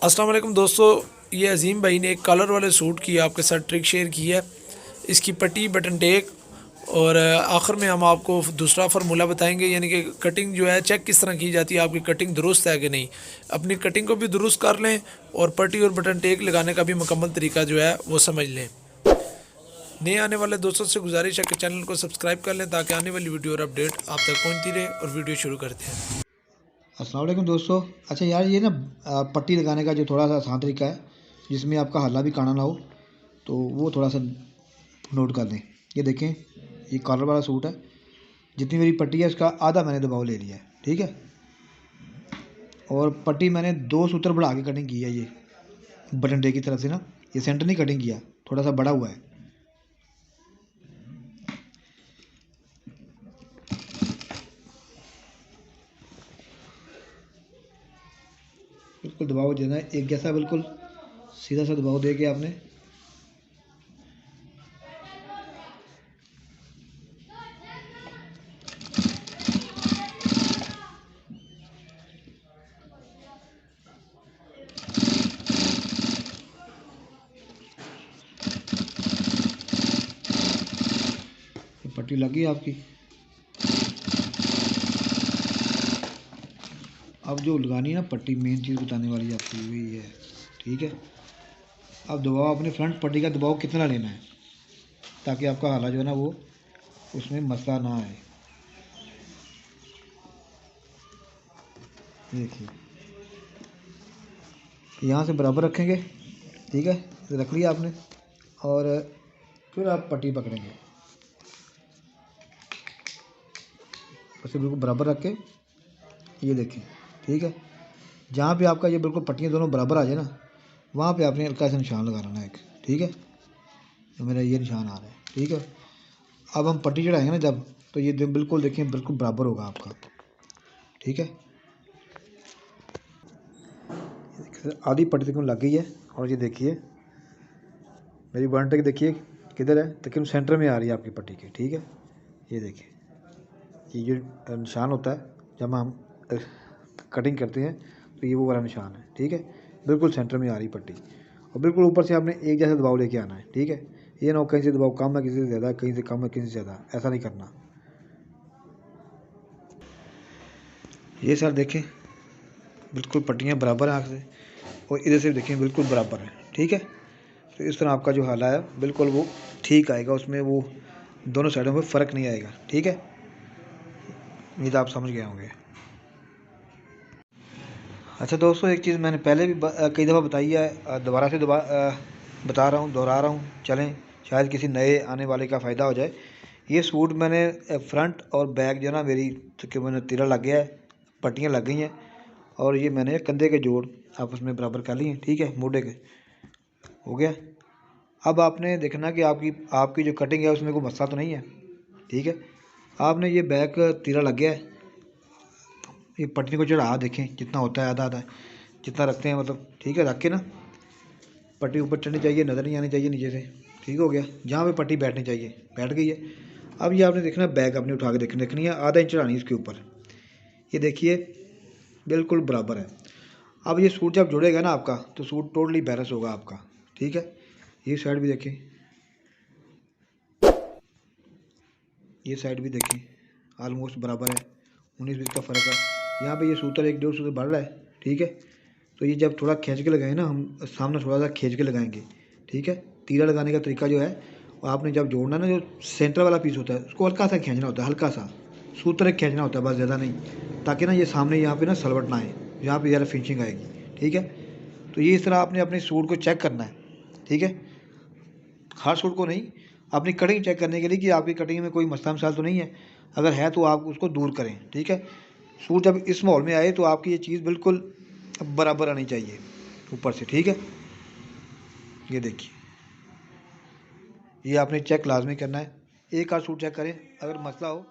अस्सलाम वालेकुम दोस्तों, ये अजीम भाई ने एक कॉलर वाले सूट की आपके साथ ट्रिक शेयर की है। इसकी पट्टी, बटन टेक और आखिर में हम आपको दूसरा फार्मूला बताएंगे, यानी कि कटिंग जो है चेक किस तरह की जाती है, आपकी कटिंग दुरुस्त है कि नहीं। अपनी कटिंग को भी दुरुस्त कर लें और पट्टी और बटन टेक लगाने का भी मुकम्मल तरीका जो है वो समझ लें। नए आने वाले दोस्तों से गुजारिश है कि चैनल को सब्सक्राइब कर लें ताकि आने वाली वीडियो और अपडेट आप तक पहुँचती रहे। और वीडियो शुरू करते हैं। अस्सलाम वालेकुम दोस्तों। अच्छा यार, ये ना पट्टी लगाने का जो थोड़ा सा आसान तरीका है जिसमें आपका हल्ला भी काना ना हो, तो वो थोड़ा सा नोट कर लें। ये देखें, ये कॉलर वाला सूट है। जितनी मेरी पट्टी है उसका आधा मैंने दबाव ले लिया है, ठीक है। और पट्टी मैंने 2 सूत्र बढ़ा के कटिंग की है। ये बटन डे की तरफ से ना, ये सेंटर नहीं कटिंग किया, थोड़ा सा बड़ा हुआ है। बिल्कुल दबाव देना है एक जैसा, बिल्कुल सीधा सा दबाव दे के आपने पट्टी लगी आपकी। अब जो लगानी है ना पट्टी, मेन चीज़ बताने वाली आपकी वही है, ठीक है। अब दबाव अपने फ्रंट पट्टी का दबाव कितना लेना है ताकि आपका हाला जो है ना वो उसमें मसला ना आए। देखिए, यहाँ से बराबर रखेंगे, ठीक है। रख लिया आपने और फिर आप पट्टी पकड़ेंगे, उसे बिल्कुल बराबर रख के ये देखें, ठीक है। जहाँ पे आपका ये बिल्कुल पट्टियाँ दोनों बराबर आ जाए ना, वहाँ पे आपने हल्का सा निशान लगा लेना एक, ठीक है। तो मेरा ये निशान आ रहा है, ठीक है। अब हम पट्टी चढ़ाएंगे ना जब, तो ये बिल्कुल देखिए बिल्कुल बराबर होगा आपका, ठीक है। आधी पट्टी तक लग गई है। और ये देखिए मेरी वन टेक देखिए किधर है, तकरीबन सेंटर में आ रही है आपकी पट्टी के, ठीक है। ये देखिए, ये जो निशान होता है जब हम कटिंग करते हैं तो ये वो वाला निशान है, ठीक है। बिल्कुल सेंटर में आ रही पट्टी और बिल्कुल ऊपर से आपने एक जैसा दबाव लेके आना है, ठीक है। ये ना हो कहीं से दबाव कम है, किसी से ज़्यादा, कहीं से कम है, किसी से ज़्यादा, ऐसा नहीं करना। ये सर देखें बिल्कुल पट्टियाँ बराबर हैं आँख से, और इधर से देखें बिल्कुल बराबर है, ठीक है। तो इस तरह आपका जो हाला है बिल्कुल वो ठीक आएगा, उसमें वो दोनों साइडों में फ़र्क नहीं आएगा, ठीक है। ये तो आप समझ गए होंगे। अच्छा दोस्तों, एक चीज़ मैंने पहले भी कई दफ़ा बताई है, दोबारा से बता रहा हूँ, दोहरा रहा हूँ, चलें शायद किसी नए आने वाले का फ़ायदा हो जाए। ये सूट मैंने फ्रंट और बैक जो है ना मेरी तकरीबन तीरा लग गया है, पट्टियाँ लग गई हैं। और ये मैंने कंधे के जोड़ आपस में बराबर कर लिए हैं, ठीक है, मोढे के हो गया। अब आपने देखना कि आपकी आपकी जो कटिंग है उसमें कोई मसला तो नहीं है, ठीक है। आपने ये बैक तीरा लग गया है, ये पट्टी को चढ़ा देखें जितना होता है, आधा आधा जितना रखते हैं मतलब, ठीक है। रख के ना पट्टी ऊपर चढ़नी चाहिए, नज़र नहीं आनी चाहिए नीचे से, ठीक हो गया। जहाँ पे पट्टी बैठनी चाहिए बैठ गई है। अब ये आपने देखना बैग अपनी उठा के देखनी है, आधा इंच चढ़ानी है इसके ऊपर। ये देखिए बिल्कुल बराबर है। अब ये सूट जब जुड़ेगा ना आपका तो सूट टोटली बैलेंस होगा आपका, ठीक है। ये साइड भी देखें, ये साइड भी देखें, ऑलमोस्ट बराबर है, 19-20 का फ़र्क है। यहाँ पे ये सूत्र 1-1.5 सूत्र बढ़ रहा है, ठीक है। तो ये जब थोड़ा खींच के लगाएं ना, हम सामने थोड़ा सा खींच के लगाएंगे, ठीक है। तीरा लगाने का तरीका जो है, वो आपने जब जोड़ना ना, जो सेंटर वाला पीस होता है उसको हल्का सा खींचना होता है, हल्का सा सूत्र खींचना होता है, बस ज़्यादा नहीं, ताकि ना ये सामने यहाँ पे ना सलवट ना आए, यहाँ पे ज़्यादा फिनिशिंग आएगी, ठीक है। तो ये इस तरह आपने अपने सूट को चेक करना है, ठीक है। हर सूट को नहीं, अपनी कटिंग चेक करने के लिए कि आपकी कटिंग में कोई मसला मसाल तो नहीं है। अगर है तो आप उसको दूर करें, ठीक है। सूट जब इस माहौल में आए तो आपकी ये चीज़ बिल्कुल बराबर आनी चाहिए ऊपर से, ठीक है। ये देखिए, ये आपने चेक लाजमी करना है। एक आध सूट चेक करें, अगर मसला हो